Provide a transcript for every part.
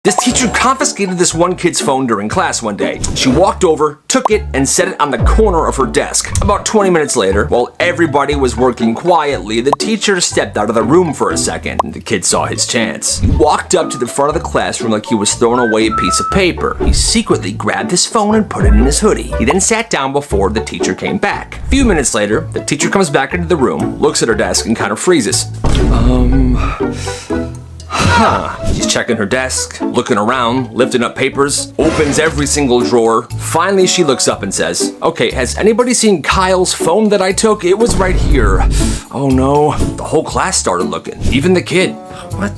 This teacher confiscated this one kid's phone during class one day. She walked over, took it, and set it on the corner of her desk. About 20 minutes later, while everybody was working quietly, the teacher stepped out of the room for a second, and the kid saw his chance. He walked up to the front of the classroom like he was throwing away a piece of paper. He secretly grabbed his phone and put it in his hoodie. He then sat down before the teacher came back. A few minutes later, the teacher comes back into the room, looks at her desk, and kind of freezes. She's checking her desk, looking around, lifting up papers, opens every single drawer. Finally, she looks up and says, "Okay, has anybody seen Kyle's phone that I took? It was right here." Oh no, the whole class started looking, even the kid. What?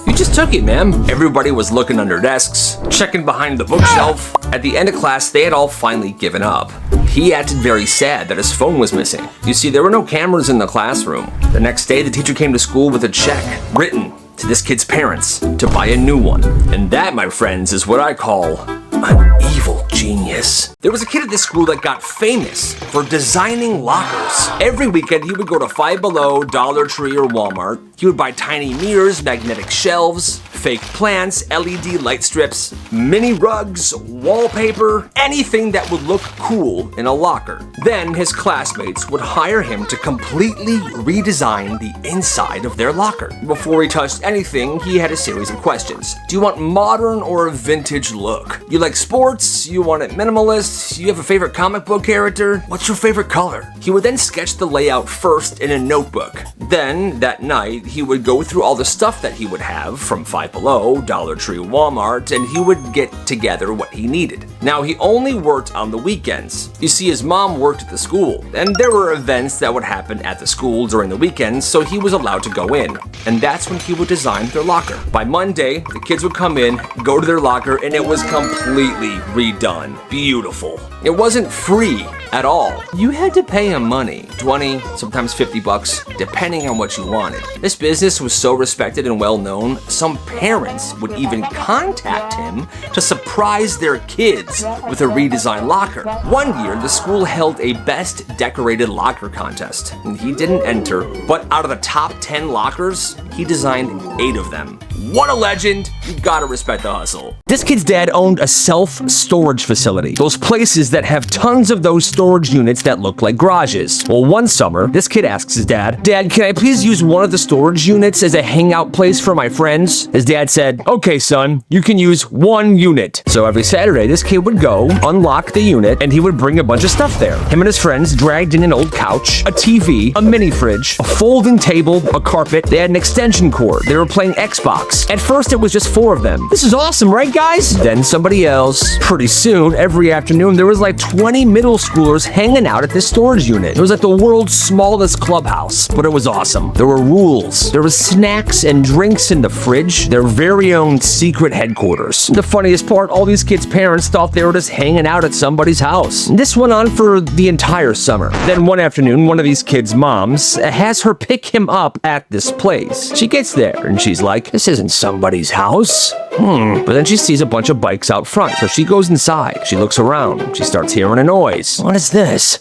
You just took it, ma'am. Everybody was looking under desks, checking behind the bookshelf. At the end of class, they had all finally given up. He acted very sad that his phone was missing. You see, there were no cameras in the classroom. The next day, the teacher came to school with a check written to this kid's parents to buy a new one. And that, my friends, is what I call an evil genius. There was a kid at this school that got famous for designing lockers. Every weekend, he would go to Five Below, Dollar Tree, or Walmart. He would buy tiny mirrors, magnetic shelves, fake plants, LED light strips, mini rugs, wallpaper, anything that would look cool in a locker. Then his classmates would hire him to completely redesign the inside of their locker. Before he touched anything, he had a series of questions. Do you want modern or a vintage look? You like sports? You want it minimalist? You have a favorite comic book character? What's your favorite color? He would then sketch the layout first in a notebook. Then, that night, he would go through all the stuff that he would have from Five Below, Dollar Tree, Walmart, and he would get together what he needed. Now, he only worked on the weekends. You see, his mom worked at the school, and there were events that would happen at the school during the weekends, so he was allowed to go in. And that's when he would design their locker. By Monday, the kids would come in, go to their locker, and it was completely redone. Beautiful. It wasn't free at all. You had to pay him money, 20, sometimes 50 bucks, depending on what you wanted. This business was so respected and well known, some parents would even contact him to surprise their kids with a redesigned locker. One year, the school held a best decorated locker contest, and he didn't enter, but out of the top 10 lockers, he designed 8 of them. What a legend! You gotta respect the hustle. This kid's dad owned a self-storage facility. Those places that have tons of those storage units that look like garages. Well, one summer, this kid asks his dad, "Dad, can I please use one of the storage units as a hangout place for my friends?" His dad said, "Okay, son, you can use 1 unit." So every Saturday, this kid would go, unlock the unit, and he would bring a bunch of stuff there. Him and his friends dragged in an old couch, a TV, a mini fridge, a folding table, a carpet. They had an extension cord. They were playing Xbox. At first, it was just 4 of them. This is awesome, right, guys? Then somebody else. Pretty soon, every afternoon, there was like 20 middle schoolers hanging out at this storage unit. It was like the world's smallest clubhouse, but it was awesome. There were rules. There was snacks and drinks in the fridge. Their very own secret headquarters. The funniest part, all these kids' parents thought they were just hanging out at somebody's house. This went on for the entire summer. Then one afternoon, one of these kids' moms has her pick him up at this place. She gets there and she's like, "This isn't somebody's house." But then she sees a bunch of bikes out front, so she goes inside. She looks around. She starts hearing a noise. What is this?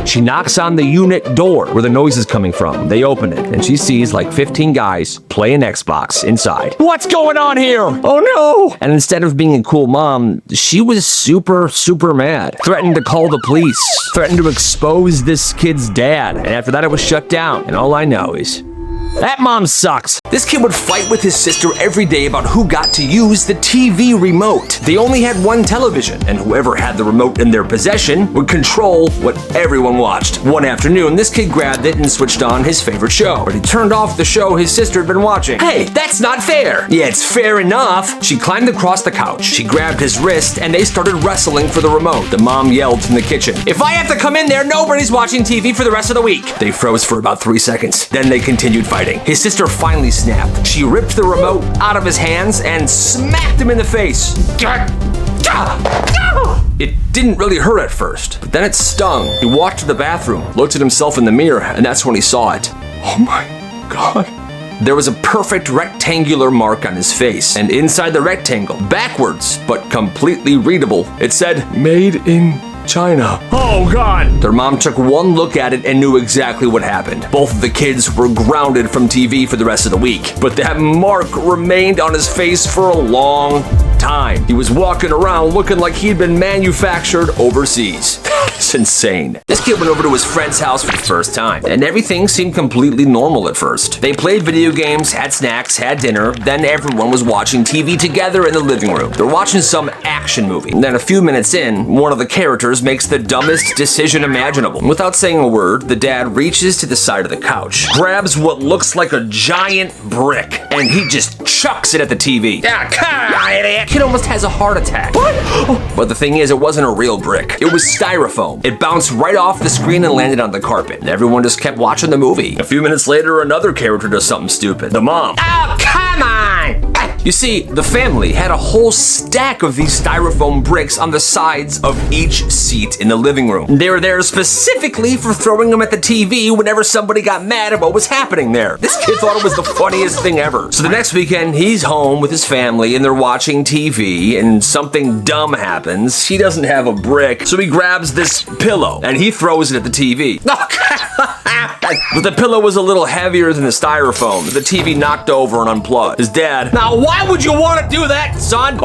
She knocks on the unit door where the noise is coming from. They open it, and she sees like 15 guys playing Xbox inside. What's going on here? Oh no! And instead of being a cool mom, she was super mad. Threatened to call the police. Threatened to expose this kid's dad. And after that, it was shut down. And all I know is, that mom sucks. This kid would fight with his sister every day about who got to use the TV remote. They only had one television, and whoever had the remote in their possession would control what everyone watched. One afternoon, this kid grabbed it and switched on his favorite show. But he turned off the show his sister had been watching. Hey, that's not fair. Yeah, it's fair enough. She climbed across the couch. She grabbed his wrist, and they started wrestling for the remote. The mom yelled from the kitchen, "If I have to come in there, nobody's watching TV for the rest of the week." They froze for about 3 seconds. Then they continued fighting. His sister finally snapped. She ripped the remote out of his hands and smacked him in the face. It didn't really hurt at first, but then it stung. He walked to the bathroom, looked at himself in the mirror, and that's when he saw it. Oh my God. There was a perfect rectangular mark on his face, and inside the rectangle, backwards, but completely readable, it said, "Made in China. Oh, God. Their mom took one look at it and knew exactly what happened. Both of the kids were grounded from TV for the rest of the week. But that mark remained on his face for a long time. He was walking around looking like he'd been manufactured overseas. It's insane. This kid went over to his friend's house for the first time, and everything seemed completely normal at first. They played video games, had snacks, had dinner, then everyone was watching TV together in the living room. They're watching some action movie. And then a few minutes in, one of the characters makes the dumbest decision imaginable. Without saying a word, the dad reaches to the side of the couch, grabs what looks like a giant brick, and he just chucks it at the TV. Ah, come on, idiot! Kid almost has a heart attack. What? But the thing is, it wasn't a real brick. It was styrofoam. It bounced right off the screen and landed on the carpet. And everyone just kept watching the movie. A few minutes later, another character does something stupid. The mom. Oh, come on! You see, the family had a whole stack of these styrofoam bricks on the sides of each seat in the living room. They were there specifically for throwing them at the TV whenever somebody got mad at what was happening there. This kid thought it was the funniest thing ever. So the next weekend, he's home with his family and they're watching TV and something dumb happens. He doesn't have a brick, so he grabs this pillow and he throws it at the TV. But the pillow was a little heavier than the styrofoam. The TV knocked over and unplugged. His dad, now why would you want to do that, son?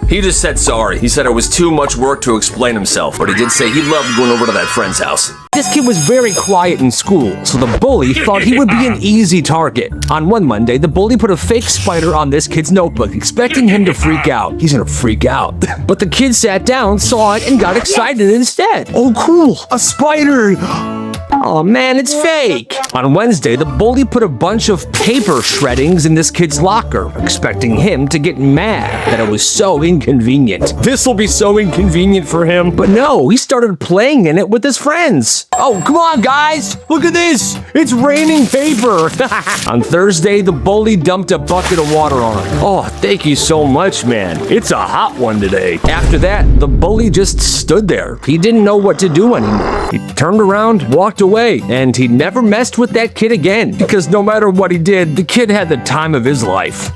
He just said sorry. He said it was too much work to explain himself, but he did say he loved going over to that friend's house. This kid was very quiet in school, so the bully thought he would be an easy target. On one Monday, the bully put a fake spider on this kid's notebook, expecting him to freak out. He's gonna freak out. But the kid sat down, saw it, and got excited instead. Oh, cool, a spider! Oh man, it's fake! On Wednesday, the bully put a bunch of paper shreddings in this kid's locker, expecting him to get mad that it was so inconvenient. This'll be so inconvenient for him. But no, he started playing in it with his friends. Oh, come on guys! Look at this! It's raining paper! On Thursday, the bully dumped a bucket of water on him. Oh, thank you so much, man. It's a hot one today. After that, the bully just stood there. He didn't know what to do anymore. He turned around, walked away, and he never messed with that kid again, because no matter what he did, the kid had the time of his life.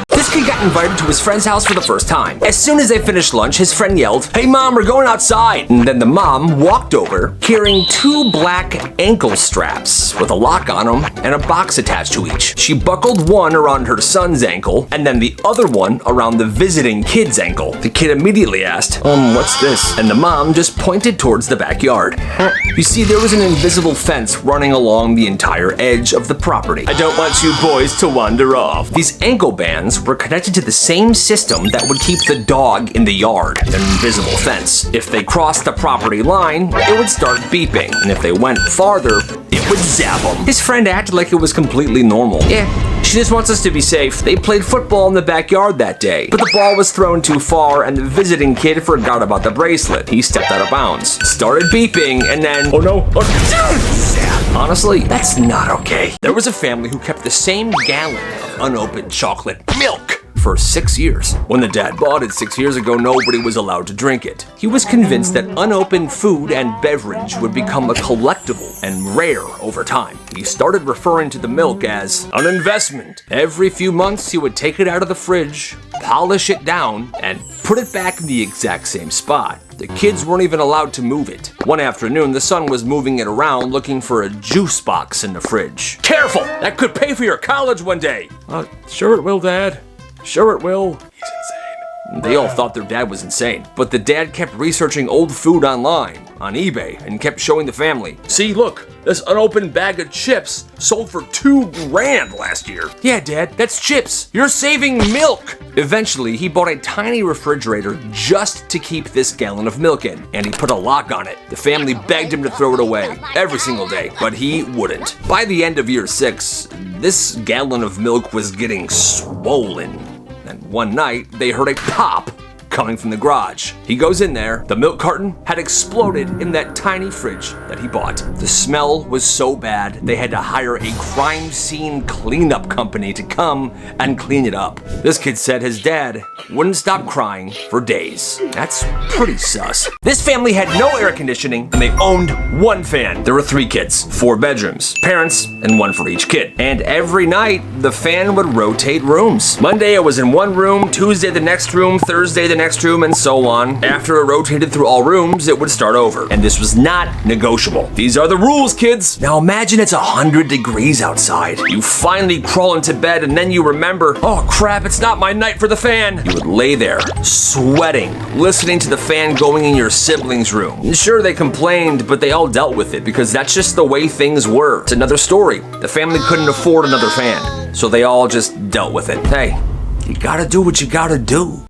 This kid got invited to his friend's house for the first time. As soon as they finished lunch, his friend yelled, "Hey mom, we're going outside!" And then the mom walked over, carrying 2 black ankle straps with a lock on them and a box attached to each. She buckled one around her son's ankle, and then the other one around the visiting kid's ankle. The kid immediately asked, what's this? And the mom just pointed towards the backyard. You see, there was an invisible fence running along the entire edge of the property. I don't want you boys to wander off. These ankle bands were connected to the same system that would keep the dog in the yard, an invisible fence. If they crossed the property line, it would start beeping, and if they went farther, it would zap them. His friend acted like it was completely normal. Yeah, she just wants us to be safe. They played football in the backyard that day, but the ball was thrown too far and the visiting kid forgot about the bracelet. He stepped out of bounds, started beeping, and then, oh no, honestly, that's not okay. There was a family who kept the same gallon of unopened chocolate milk for 6 years. When the dad bought it 6 years ago, nobody was allowed to drink it. He was convinced that unopened food and beverage would become a collectible and rare over time. He started referring to the milk as an investment. Every few months, he would take it out of the fridge, polish it down, and put it back in the exact same spot. The kids weren't even allowed to move it. One afternoon, the son was moving it around looking for a juice box in the fridge. Careful! That could pay for your college one day! Sure it will, Dad. Sure it will. He's insane. They all thought their dad was insane, but the dad kept researching old food online, on eBay, and kept showing the family. See, look, this unopened bag of chips sold for $2 grand last year. Yeah, Dad, that's chips. You're saving milk. Eventually, he bought a tiny refrigerator just to keep this gallon of milk in, and he put a lock on it. The family begged him to throw it away every single day, but he wouldn't. By the end of year 6, this gallon of milk was getting swollen. And one night, they heard a pop coming from the garage. He goes in there. The milk carton had exploded in that tiny fridge that he bought. The smell was so bad, they had to hire a crime scene cleanup company to come and clean it up. This kid said his dad wouldn't stop crying for days. That's pretty sus. This family had no air conditioning, and they owned one fan. There were 3 kids, 4 bedrooms, parents, and one for each kid. And every night, the fan would rotate rooms. Monday, it was in one room, Tuesday, the next room, Thursday, the next next room, and so on. After it rotated through all rooms, it would start over. And this was not negotiable. These are the rules, kids. Now imagine it's 100 degrees outside. You finally crawl into bed, and then you remember, oh crap, it's not my night for the fan. You would lay there, sweating, listening to the fan going in your siblings' room. Sure, they complained, but they all dealt with it because that's just the way things were. It's another story. The family couldn't afford another fan, so they all just dealt with it. Hey, you gotta do what you gotta do.